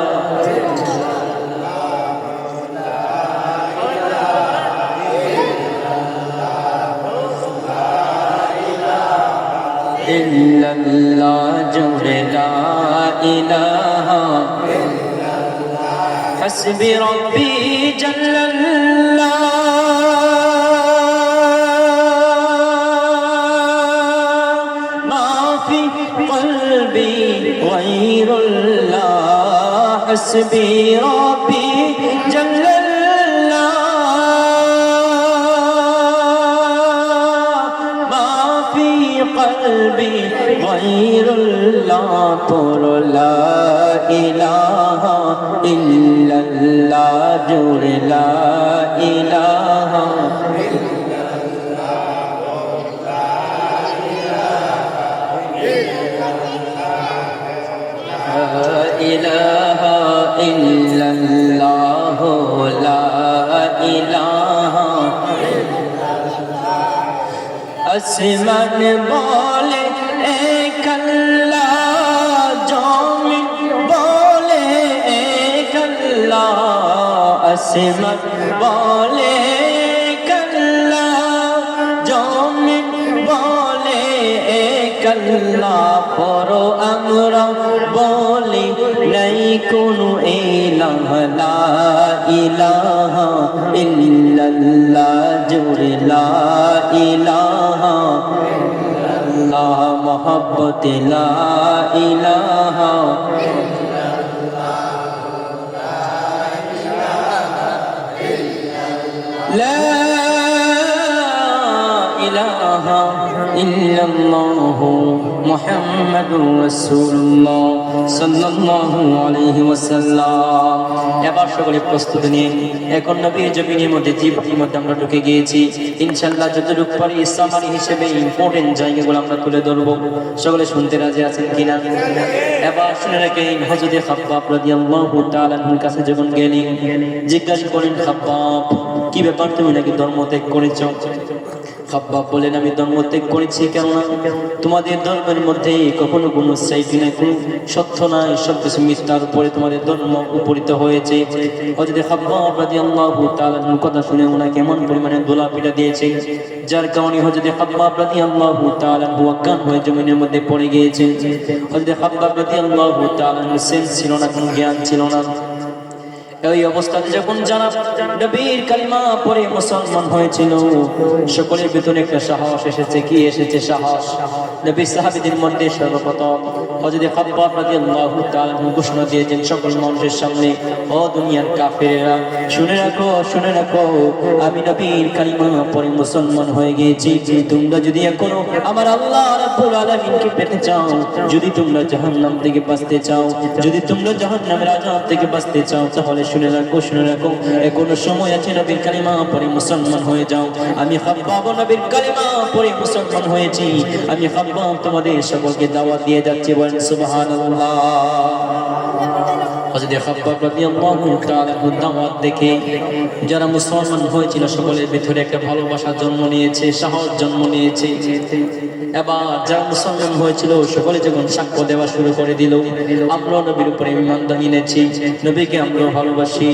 ইল্লাল্লাহ, জোরে লা ইলাহা হাসবি রাব্বি জাল্লাল্লাহ, মা ফি কলবি গায়রুল্লাহ, হাসবি রাব্বি জাল্লাল্লাহ, মা ফি কলবি গায়রুল্লাহ, পড়ো লা ইলাহা ইল্লাল্লাহ, জোরে লা ইলাহা ইলাহা ইল্লাল্লাহ, লা ইলাহা। আসমান বলে এক আল্লাহ, জমিন বলে এক আল্লাহ, আসমান বলে এক আল্লাহ, জমিন বলে এক আল্লাহ, পরো আমরা বলি নাই কোনো ইলাহ, লা ইলাহা ইল্লাল্লাহ, জোরে লা ইলাহা ইল্লাল্লাহ, মোহাব্বত লা ইলাহা লা ইলাহা ইল্লাল্লাহ, মুহাম্মাদুর রাসূলুল্লাহ সাল্লাল্লাহু আলাইহি ওয়াসাল্লাম। এবার সকলে প্রস্তুতি নিয়ে এখন নবীর জমিনের মধ্যে জীবনের মধ্যে আমরা ঢুকে গিয়েছি। ইনশাআল্লাহ যতটুকু পারি সামারি হিসেবে ইম্পর্টেন্ট জায়গাগুলো আমরা তুলে ধরবো। সকলে শুনতে রাজি আছেন কিনা? এবার শুনে রাখেন, হযরত খাব্বাব রাদিয়াল্লাহু তাআলা এর কাছে যখন গেলেন, জিজ্ঞাসা করেন, খাব্বাব কি ব্যাপার, তুমি নাকি ধর্ম ত্যাগ করেছো? খাব্বাব বলেন, আমি ধর্ম ত্যাগ করেছি, কেননা তোমাদের ধর্মের মধ্যে কখনো কোনো সাইড নাই, কোনো সত্য নাই, সবকিছু মিথ্যার উপরে তোমাদের ধর্ম উপনীত হয়েছে। হযরত খাব্বাব রাদিয়াল্লাহু তাআলা কথা শুনে ওনাকে কেমন পরিমাণে দোলা পিটা দিয়েছে, যার কারণে হযরত খাব্বাব রাদিয়াল্লাহু তাআলা অজ্ঞান হয়ে জমিনের মধ্যে পড়ে গিয়েছে। হযরত খাব্বাব রাদিয়াল্লাহু তাআলা সেন্স ছিল না, কোনো জ্ঞান ছিল না। এই অবস্থাতে যখন জানাব নবীর কালিমা পড়ে মুসলমান হয়েছিল, সকলের ভিতরে একটা সাহস এসেছে। কি এসেছে? সাহস। নবী সাহাবীদের মধ্যে সর্বপ্রথম হযরত খাব্বাব রাদিয়াল্লাহু তাআলা ঘোষণা দিয়েছেন সকল মানুষের সামনে, ও দুনিয়ার কাফেরেরা, শুনে রাখো, শুনে রাখো, আমি নবীর কালিমা পড়ে মুসলমান হয়ে গিয়েছি। তোমরা যদি এখনো আমার আল্লাহ রাব্বুল আলামিনকে পেতে চাও, যদি তোমরা জাহান্নাম থেকে বাঁচতে চাও, যদি তোমরা জাহান্নামের আযাব থেকে বাঁচতে চাও, তাহলে শুনে রাখো, শুনে রাখো, এখনো সময় আছে, নবীর কালিমা পড়ে মুসলমান হয়ে যাও। আমি খাব্বাব নবীর কালিমা পড়ে মুসলমান হয়েছি, আমি খাব্বাব তোমাদের সকলকে দাওয়াত দিয়ে যাচ্ছি। বলেন সুবহানাল্লাহ। হযরত খাব্বাব রাদিয়াল্লাহু তাআলা দাওয়াত দেখে যারা মুসলমান হয়েছিল সকলের ভিতরে একটা ভালোবাসা জন্ম নিয়েছে, সাহস জন্ম নিয়েছে। এবার যারা মুসলমান হয়েছিল সকলে যখন সাক্ষ্য দেওয়া শুরু করে দিল, আমরা নবীর উপরে ঈমান এনেছি, নবীকে আমরা ভালোবাসি।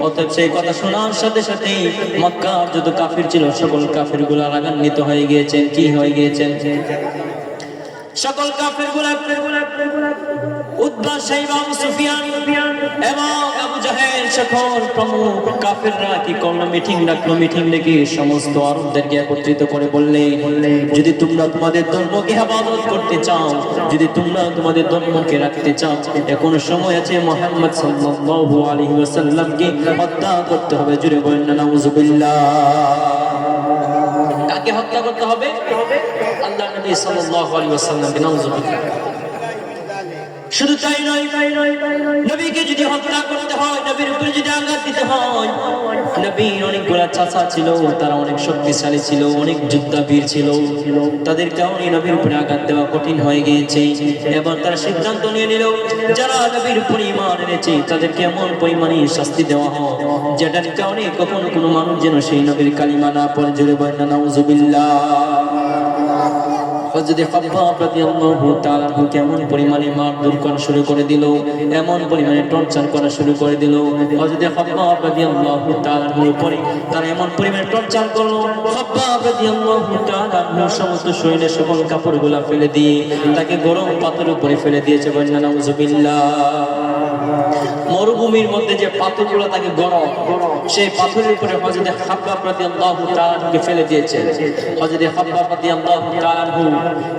অতএব সেই কথা শোনার সাথে সাথেই মক্কার যত কাফির ছিল সকল কাফিরগুলো রাগান্বিত হয়ে গিয়েছেন। কি হয়ে গিয়েছেন? সকল কাফেরগুলো উতবা শাইবা আবু সুফিয়ান এবং আবু জাহেল সকল প্রমুখ কাফেররা কি করলো, মিটিং ডাকলো। মিটিং ডেকে সমস্ত আরবদেরকে একত্রিত করে বললে, যদি তোমরা তোমাদের ধর্মকে হেফাজত করতে চাও, যদি তোমরা তোমাদের ধর্মকে রাখতে চাও, এখন সময় আছে মুহাম্মদ সাল্লাল্লাহু আলাইহি ওয়াসাল্লামকে হত্যা করতে হবে। জুড়ে বলেন না নাউযুবিল্লাহ। কাকে হত্যা করতে হবে? আল্লাহর নবী সাল্লাল্লাহু আলাইহি ওয়াসাল্লামকে। নাউযুবিল্লাহ। শুধু তাই নয়, নবীকে যদি হত্যা করতে হয়, নবীর উপরে যদি আঘাত দিতে হয়, নবীর অনেকগুলা চাচা ছিল, তারা অনেক শক্তিশালী ছিল, অনেক যোদ্ধাবীর ছিল, তাদের কারণে নবীর উপরে আঘাত দেওয়া কঠিন হয়ে গিয়েছে। এবার তারা সিদ্ধান্ত নিয়ে নিল, যারা নবীর উপরে ঈমান এনেছে তাদেরকে এমন পরিমাণে শাস্তি দেওয়া হয় যেটার কারণে কখনো কোনো মানুষ যেন সেই নবীর কালিমা না পড়ে। জোরে বলেন না নাউযুবিল্লাহ। হযরত খাব্বাব রাদিয়াল্লাহু তাআলা কেমন পরিমাণে মারধর করা শুরু করে দিল, এমন পরিমাণে টর্চার করা শুরু করে দিল। হযরত খাব্বাব রাদিয়াল্লাহু তাআলার উপরে তারা এমন পরিমাণে টর্চার করলো, খাব্বাব রাদিয়াল্লাহু তাআলা সমস্ত শরীরের সকল কাপড়গুলো ফেলে দিয়ে তাকে গরম পাথরের উপরে ফেলে দিয়েছে। বলেন নাউযুবিল্লাহ। মরুভূমির মধ্যে যে পাথরগুলো থাকে গরম, সেই পাথরের উপরে হযরত খাব্বাব রাদিয়াল্লাহু তাআলাকে ফেলে দিয়েছে। হযরত খাব্বাব রাদিয়াল্লাহু তাআলা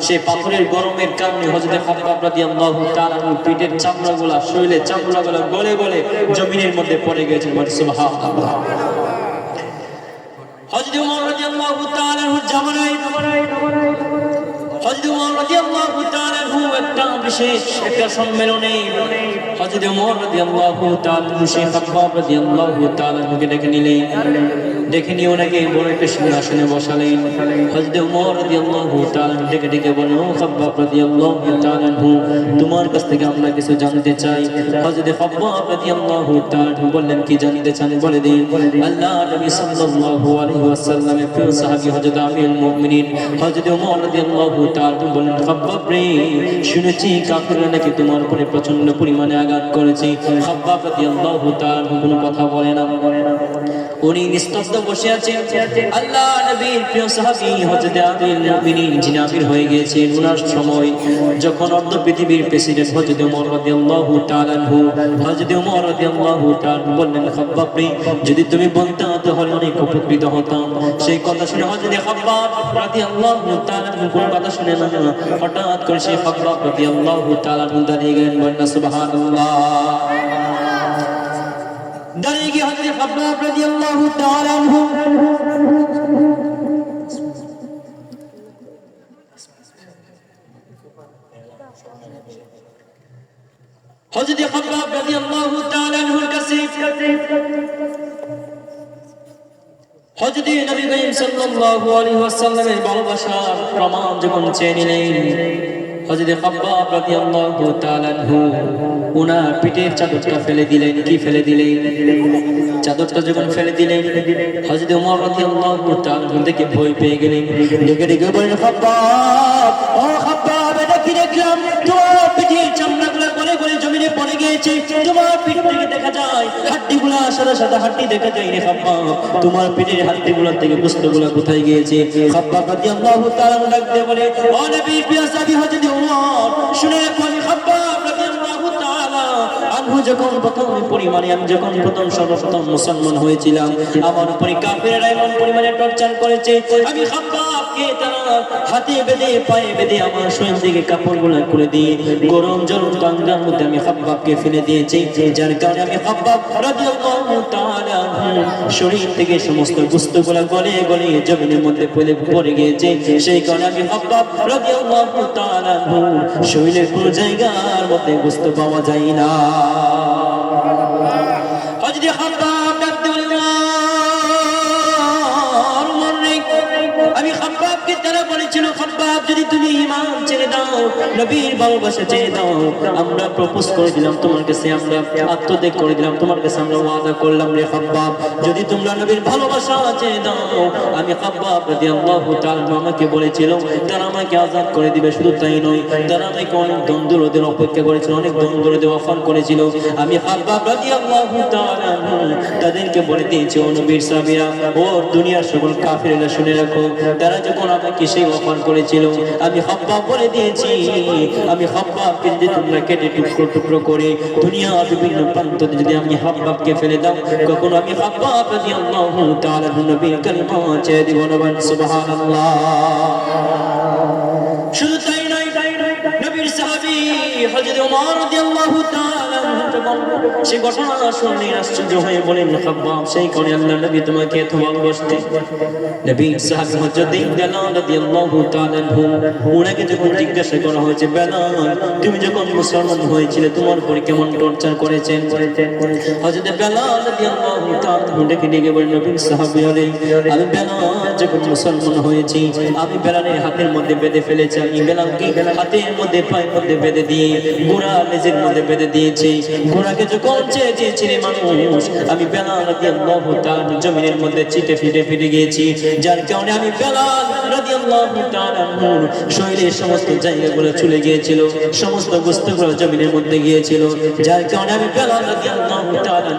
সেই পাথরের গরমের কারণে হযরত খাব্বাব রাদিয়াল্লাহু তাআলা পিঠের চামড়াগুলো, শরীরের চামড়াগুলো গলে গলে জমিনের মধ্যে পড়ে গেছে। সুবহানাল্লাহ। হযরত ওমর রাদিয়াল্লাহু তাআলার জামানায় হযরত ওমর রাদিয়াল্লাহু তাআলা একটা বিশেষ একটা সম্মেলনে হযরত ওমর রাদিয়াল্লাহু তাআলা সেই খাব্বাব রাদিয়াল্লাহু তাআলাকে ডেকে নিলেন। ডেকে নিয়ে ওনাকে বড় একটা সিংহাসনে বসালেন। হযরত ওমর রাদিয়াল্লাহু তাআলা ডেকে ডেকে বললেন, ও খাব্বাব রাদিয়াল্লাহু তাআলা, তোমার কাছ থেকে আমরা কিছু জানতে চাই। হযরত খাব্বাব রাদিয়াল্লাহু তাআলা বললেন, কি জানতে চান বলে দিন। আল্লাহর নবী সাল্লাল্লাহু আলাইহি ওয়াসাল্লামের প্রিয় সাহাবী হযরত আমিরুল মুমিনিন হযরত ওমর রাদিয়াল্লাহু তাআলা বললেন, খাব্বাব রে, শুনেছি কাফিররা নাকি তোমার উপরে প্রচন্ড পরিমাণে আঘাত করেছে। খাব্বাব রাদিয়াল্লাহু তাআলা কোনো কথা বলে না, উনি নিস্তব্ধ বসে আছেন। আল্লাহ নবীর প্রিয় সাহাবী হযরত আমিরুল মুমিনিন যিনি আমির হয়ে গিয়েছেন, ওনার সময় যখন অর্ধ পৃথিবীর প্রেসিডেন্ট হযরত ওমর রাদিয়াল্লাহু তাআলা হযরত ওমর রাদিয়াল্লাহু তাআলা বললেন, খাব্বাব রে, যদি তুমি বলতে তাহলে অনেক উপকৃত হতাম। সেই কথা শুনে হযরত খাব্বাব রাদিয়াল্লাহু তাআলা কোনো কথা শুনে না, হঠাৎ করে সেই খাব্বাব রাদিয়াল্লাহু তাআলা দাঁড়িয়ে গেলেন। বলেন সুবহানাল্লাহ। দাঁড়িয়ে গিয়ে হযরত খাব্বাব রাদিয়াল্লাহু তাআলা হযরত খাব্বাব রাদিয়াল্লাহু তাআলা এর কাছে হযরত নবী করিম সাল্লাল্লাহু আলাইহি ওয়াসাল্লামের ভালোবাসার প্রমাণ যখন চেয়ে নিলেন, হযরত খাব্বাব রাদিয়াল্লাহু তাআলা ওনার পিঠের চাদরটা ফেলে দিলেন। কি ফেলে দিলেন? চাদরটা যখন ফেলে দিলেন, হযরত ওমর রাদিয়াল্লাহু তাআলা দেখে ভয় পেয়ে গেলেন। ডেকে ডেকে বললেন, খাব্বাব, ও খাব্বাব, এটা কি দেখলাম? তোমার পিঠের চামড়াগুলো গলে গলে জমিনে পড়ে গিয়েছে। তোমার পিঠ থেকে দেখা যায় হাড্ডিগুলো, সাদা সাদা হাড্ডি দেখা যায় রে খাব্বাব। তোমার পিঠের হাড্ডিগুলো থেকে গোশতগুলো কোথায় গিয়েছে? খাব্বাব রাদিয়াল্লাহু তাআলা ডাক দিয়ে বলে, ও নবীর প্রিয় সাহাবী হযরত ওমর, শুনে রাখুন, খাব্বাব রাদিয়াল্লাহু তাআলা আনহু যখন প্রথম পরিমাণে, আমি যখন সর্বপ্রথম মুসলমান হয়েছিলাম, আমার উপরে কাফেররা এমন পরিমাণে টর্চার করেছে, আমি খাব্বাবকে তারা হাতে বেঁধে পায়ে বেঁধে আমার শরীর থেকে কাপড়গুলো খুলে দিয়ে গরম জল কাঙ্গার মধ্যে আমি খাব্বাবকে ফেলে দিয়েছি, যার কারণে আমি খাব্বাব রাদিয়াল্লাহু তাআলা শরীর থেকে সমস্ত গোশতগুলো গলে গলে জমিনের মধ্যে পড়ে গিয়েছে। সেই কারণে আমি খাব্বাব রাদিয়াল্লাহু তাআলা শরীরের কোনো জায়গার মধ্যে গোশত পাওয়া যায় না। হযরত খাব্বাব ডাক দিয়ে বললেন, আমি খাব্বাবকে তারা বলেছিল, খাব্বাব, যদি তুমি ঈমান ছেড়ে দাও, নবীর ভালোবাসা ছেড়ে দাও, আমরা প্রপোজ করে দিলাম তোমার কাছে, আমরা আত্মত্যাগ করে দিলাম তোমার কাছে, আমরা ওয়াদা করলাম রে খাব্বাব, যদি তোমরা নবীর ভালোবাসা ছেড়ে দাও, আমি খাব্বাব রাদিয়াল্লাহু তাআলা আমাকে বলেছিল তারা আমাকে আযাদ করে দিবে। শুধু তাই নয়, তারা আমাকে অনেক দ্বন্দ্বরোধের অপেক্ষা করেছিল, অনেক দ্বন্দ্বরোধের অফার করেছিল। আমি খাব্বাব রাদিয়াল্লাহু তাআলা তাদেরকে বলে দিয়েছি, ও নবীর সাহাবীরা, ও দুনিয়ার সকল কাফিররা শুনে রাখো, তারা যখন আমাকে সেই অফার করেছিল, আমি খাব্বাব বলে দিয়েছি হয়েছি। আমি খাব্বাবকে যদি তোমরা কেটে টুকরো টুকরো করে দুনিয়ার বিভিন্ন প্রান্তে যদি আমি খাব্বাবকে ফেলে দাও, কখনো আমি খাব্বাব রাদিয়াল্লাহু তাআলা নবীর কালিমা ছেড়ে দিব না। সুবহানাল্লাহ। শুধু তাই নয়, নবীর সাহাবী হযরত ওমর রাদিয়াল্লাহু তাআলা সেই ঘটনা শুনে আশ্চর্য হয়ে বলেন, খাব্বাব সেই কোন আল্লাহর নবী তোমাকে এত ভালোবাসতেন? নবী সাহাবী হযরত বেলাল রাদিয়াল্লাহু তাআলা ওনাকে যখন জিজ্ঞাসা করা হয়েছে, বেলাল তুমি যখন মুসলমান হয়েছিলে তোমার উপর কেমন টর্চার করেছেন? হযরত বেলাল রাদিয়াল্লাহু তাআলা ডেকে ডেকে বলেন, নবীর সাহাবী হলেন, আমি বেলাল যখন মুসলমান হয়েছি আমি বেলালের হাতের মধ্যে বেঁধে ফেলেছি। আমি বেলালকে হাতের মধ্যে পায়ের মধ্যে বেঁধে দিয়ে ঘোড়া লেজের মধ্যে বেঁধে দিয়েছি। ঘোড়াকে যখন চেয়েছিলেন মানুষ, আমি বেলাল রাদিয়াল্লাহু তাআলা জমিনের মধ্যে চিটে ফিটে গিয়েছি। যার কারণে আমি বেলাল রাদিয়াল্লাহু তাআলা শরীরের সমস্ত জায়গাগুলো চলে গিয়েছিল, সমস্ত গোশতগুলো জমিনের মধ্যে গিয়েছিল। যার কারণে আমি বেলাল রাদিয়াল্লাহু তাআলা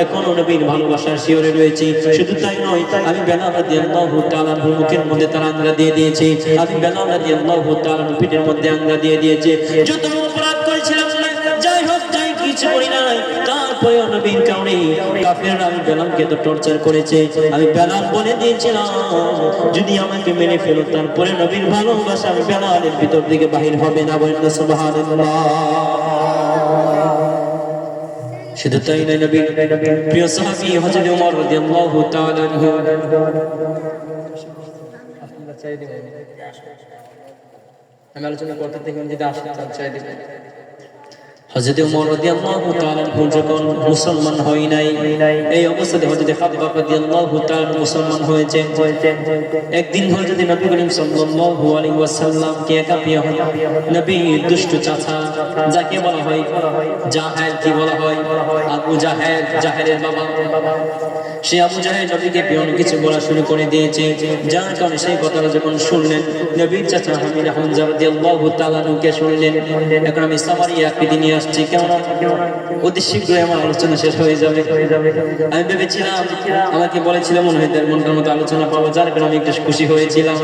এখনো নবীর ভালোবাসার শিহরে রয়েছি। শুধু তাই নয়, আমি বেলাল রাদিয়াল্লাহু তাআলা মুখের মধ্যে তার আঙ্গুলা দিয়ে দিয়েছি। আমি বেলাল রাদিয়াল্লাহু তাআলা পিঠের মধ্যে আঙ্গুলা দিয়ে দিয়েছি। যত অপরাধ করেছিলাম, যাই হোক যাই কিছু করি নাই, তারপরে নবীর কারণে কাফেররা আমি বেলালকে তো টর্চার করেছে। আমি বেলাল বলে দিয়েছিলাম যদি আমাকে মেরে ফেলো, তারপরে নবীর ভালোবাসা আমি বেলালের ভিতর থেকে বাহির হবে না। বলেন সুবহানাল্লাহ। শুধু তাই নয়, নবীর প্রিয় সাহাবী হযরত ওমর রাদিয়াল্লাহু তাআলা আমি আলোচনা করতে থেকে যদি আসতে চাই দিবেন। হযরত ওমর রাদিয়াল্লাহু তাআলা যখন মুসলমান হয় নাই, এই অবস্থাতে হযরত খাব্বাব রাদিয়াল্লাহু তাআলা মুসলমান হয়েছেন। একদিন হযরত নবী করিম সাল্লাল্লাহু আলাইহি ওয়াসাল্লাম কে একা পেয়ে নবী দুষ্ট চাচা যাকে বলা হয় জাহেল, কি বলা হয় আবু জাহেল, জাহেলের বাবা, সে আবু জাহেল নবীকে পেয়ে অনেক কিছু বলা শুরু করে দিয়েছে। যার কারণে সেই কথাটা যখন শুনলেন, নবীর চাচা হামিদা হামজা রাদিয়াল্লাহু তাআলা কে শুনলেন, এখন আমি সামারিয়া একদিন নিয়ে আসছি, কেমন অতি শীঘ্রই আমার আলোচনা শেষ হয়ে যাবে। আমি ভেবেছিলাম, আমাকে বলেছিলাম মনে হয় মনটার মতো আলোচনা পাবো, যার কারণে আমি একটু খুশি হয়েছিলাম।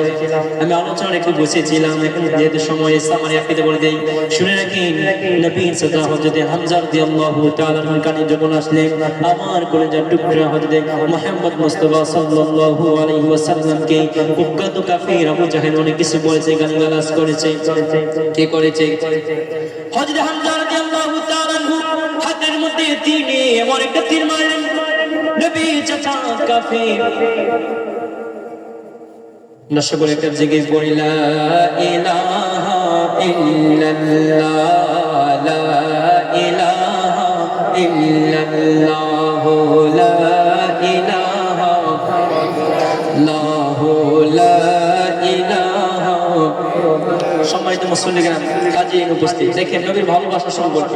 আমি আলোচনা একটু বসেছিলাম। এখন যেহেতু সময় সামারিয়া একদিন বলে দেই, শুনে রাখেন নবীর চাচা হযরত হামজা রাদিয়াল্লাহু তাআলা কানে যখন আসলেন, আমার কলিজার টুকরা হযরত মুহাম্মদ মুস্তাফা সাল্লাল্লাহু আলাইহি ওয়াসাল্লামকে কুখ্যাত কাফির আবু জাহেল অনেক কিছু বলেছে, গালিগালাজ করেছে। কে করেছে? হযরত হামজা রাদিয়াল্লাহু তাআলা হাতের মধ্যে তীর নিয়ে এমন একটা তীর মারলেন, নবীর চাচা কাফির নশা করে একটা জিকির পড়ি, লা ইলাহা ইল্লাল্লাহ, লা ইলাহা ইল্লাল্লাহ, লা ইলাহা ইল্লাল্লাহ, লা ইলাহা। সম্মানিত মুসল্লিগণ, কাজী উপস্থিত, দেখেন নবীর ভালোবাসা সম্পর্ক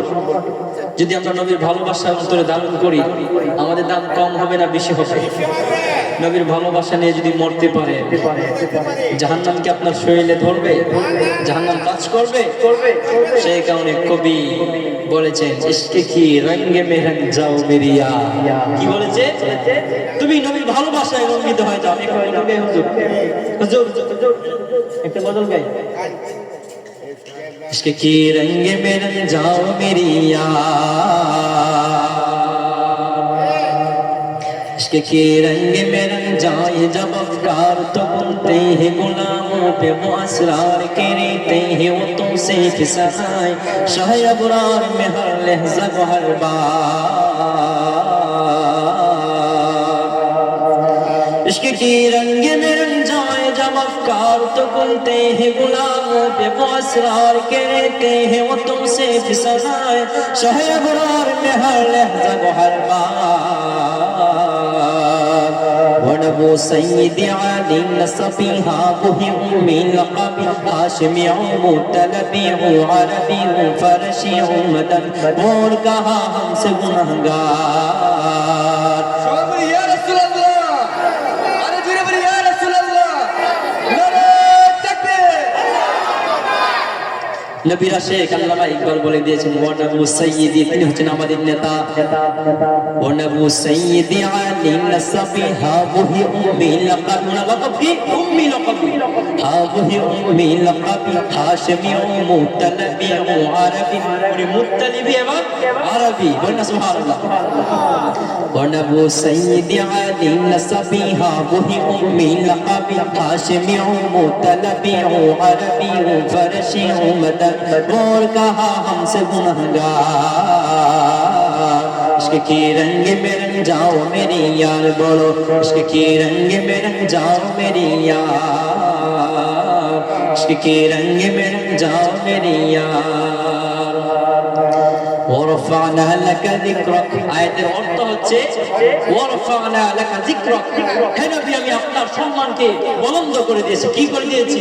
যদি আমরা নবীর ভালোবাসা অন্তরে ধারণ করি, আমাদের দাম কম হবে না বেশি হবে? নবীর ভালোবাসা নিয়ে যদি মরতে পারে, জাহান্নাম কি আপনার শরীরে ধরবে? জাহান্নাম কাজ করবে? সেই কারণে কবি বলেছেন, ইশকে কি রঙে মে রঙ যাও মেরিয়া, কি বলেছে? তুমি নবীর ভালোবাসায় রঙ্গিত হয়ে যাও। হুজুর একটা বদল গাই, इश्क की रंग में रंग जाओ मेरी यार, इश्क के रंग में रंग जाए जब अफकार, तो बुनते हैं गुलामों पे वो असरार के रहते हैं वो तुमसे फिसलाए, शाह अबरार में हर लहजा को हर बार, इश्क के रंग में रंग जाए जब अफकार, तो बुनते हैं गुलामों पे वो असरार के रहते हैं वो तुमसे फिसलाए, शाह अबरार में हर लहजा को हर बार, ونبو سيد علي نصبيها وهي أمي لقبي هاشمي مطلبي عربي فرشي مدن اور کہا ہم سے گنہگار. يا رسول الله، أنا جربني يا رسول الله، نرى تكبير. নবীরা শেখ আল্লামা ইকবাল বলে দিয়েছেন ওয়া নাবু সাইয়্যিদি, তিনি হচ্ছেন আমাদের নেতা। ওয়া নাবু সাইয়্যিদি আলী নাসাবি হা ওহি উম্মি লাকাব, লাকাব কি উম্মি লাকাব, হা ওহি উম্মি লাকাব হাশমি ও মুতালাবি ও আরবি, উনি মুতালিবি এবং আরবি, বলেন সুবহানাল্লাহ। ওয়া নাবু সাইয়্যিদি আলী নাসাবি হা ওহি উম্মি লাকাব হাশমি ও মুতালাবি ও আরবি ও ফারসি ও मदद और कहा हमसे गुनहगार, इश्क के रंग में रंग जाओ मेरी यार, बोलो इश्क के रंग में रंग जाओ मेरी यार, इश्क के रंग में रंग जाओ मेरी यार। ওয়ারফা'না লাকা যিকরাক, আয়াতের অর্থ হচ্ছে ওয়ারফা'না লাকা যিকরাক, হে নবী আমি আপনার সম্মানকে বুলন্দ করে দিয়েছি। কি করে দিয়েছি?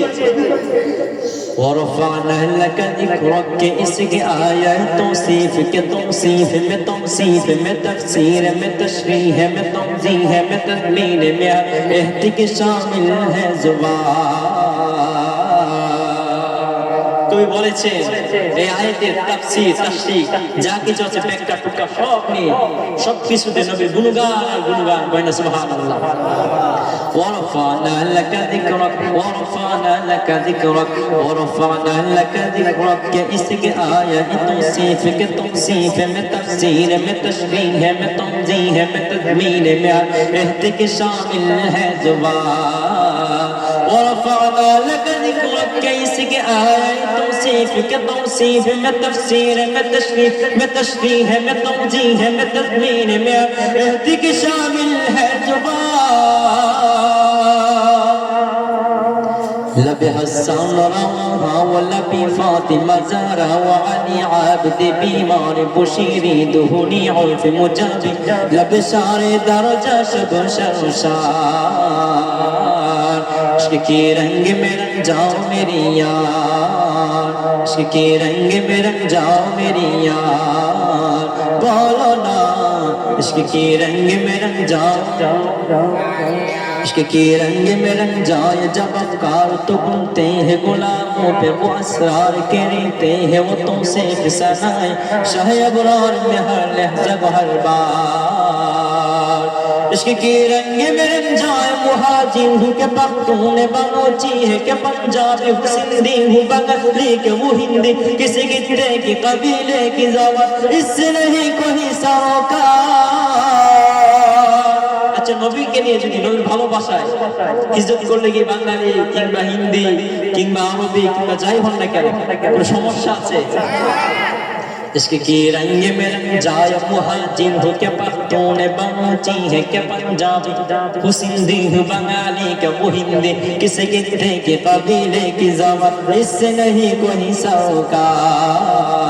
ওয়ারফা'না লাকা যিকরাক के इसकी आया तौसीफ के तौसीफ में तौसीफ में तफसीर में तशरीह में तंज़ीह में तदमीन में एहती के शामिल है जुबान। কবি বলেছে এই আয়াতের তাফসীর তাশরীহ যা কিছু আছে ব্যাখ্যা টুকা সব নিয়ে সবকিছুতে নবীর গুণগান আর গুণগান, বলেন সুবহানাল্লাহ। ওয়ারফা'না লাকা যিকরাক ওয়ারফা'না লাকা যিকরাক ওয়ারফা'না লাকা যিকরাক কে इसके आया तौसीफ के तौसीफ में तफसीर में तशरीह में तंज़ीह में तदमीन में एहती के शामिल है जुबान। ورفعنا لك ذكرك इसके आया तौसीफ के तौसीफ में तफसीर में तशरीह में तंज़ीह में तदमीन में एहती के शामिल है जुबान। लब हसन रवा वलबी फातिमा ज़हरा वअली आबद बीमार बुशीरी दुहनी उल्फ मुजाबी लब शारे दरजा शब शर्शार, इश्क के रंग में रंग जाओ मेरी यार, इश्क के रंग में रंग जाओ मेरी यार, बोलो ना इश्क के रंग में रंग जाओ, इश्क के रंग में रंग जाए जब अफकार तो बुनते हैं गुलामों पे वो असरार के रीते हैं वो तुमसे फिसनाए शाह अबरार में हर लहजा हर बार। इश्क के रंग में रंग जाए मुहाजिर हूँ के पख्तून बलोची है के पंजाबी हूँ सिंधी हूँ बंगाली के वो हिंदी किसी गिद्दे की कबीले की ज़बान इससे नहीं कोई सरोकार। আচ্ছা নবীকে নিয়ে যদি নবীর ভালোবাসায় ইজ্জত করলে কি বাঙালি কিংবা হিন্দি কিংবা আরবি কিংবা যাই হন না কেন কোনো সমস্যা আছে? इश्क के रंग में रंग जाए मुहाजिर हो के पख्तून बलोची है के पंजाबी हूँ सिंधी हूँ बंगाली के वो हिंदी किसी गिद्दे के कबीले की ज़बान इससे नहीं कोई सरोकार।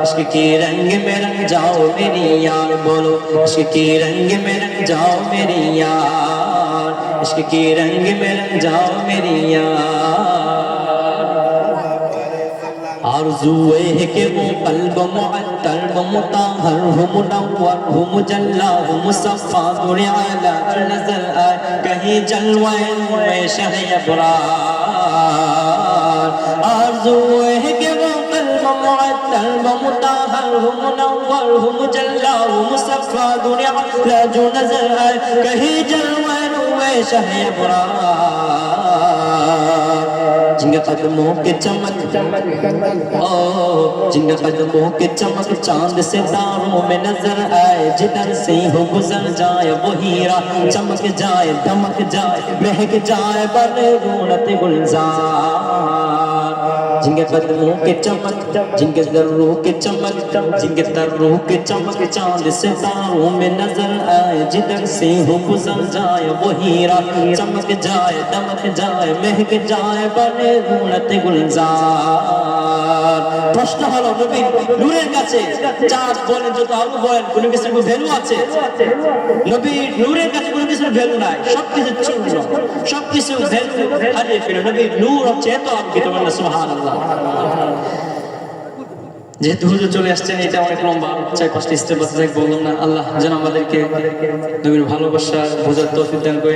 इश्क के रंग में रंग जाओ मेरी यार, बोलो इश्क के रंग में रंग जाओ मेरी यार, इश्क के रंग में रंग जाओ मेरी यार। आरज़ूए है कि वो क़ल्ब मुअत्तर व मुताहर हो मुनव्वर हो मुजल्ला हो मुसफ़्फ़ा नूर आला नज़र आए कहीं जलवाए में शाह अबरार। आरज़ूए है कि वो क़ल्ब मुअत्तर व मुताहर हो मुनव्वर हो मुजल्ला हो मुसफ़्फ़ा नूर आला जो नज़र आए कहीं जलवाए में शाह अबरार। जिनके कदमों के चमक जिनके कदमों के चमक चांद सितारों में नजर आए जिधर से हो गुजर जाए वो हीरा चमक जाए दमक जाए महक जाए बने रूनत गुलजार। जिनके कदमों के चमक जिनके जर्रों के चमक जिनके तर्रों के चमक चांद सितारों में नजर आए जिधर से हो गुजर जाए वो हीरा चमक जाए दमक जाए महक जाए बने रूनत गुलजार। প্রশ্ন হলো নবীর নূরের কাছে চাঁদ বলেন যত আলো বলেন কোনো কিছুর ভ্যালু আছে? নবীর নূরের কাছে কোনো কিছুর ভ্যালু নাই, সবকিছু চূর্ণ, সবকিছু ভ্যালু হারিয়ে ফেলে। নবীর নূর হচ্ছে এত আলোকিত, বলেন সুবহানাল্লাহ। যেহেতু হুজুর চলে আসছেন এটা অনেক লম্বা 4-5টা স্টেপ আছে বললাম না। আল্লাহ যেন আমাদেরকে নবীর ভালোবাসা বোঝার তৌফিক দান করে।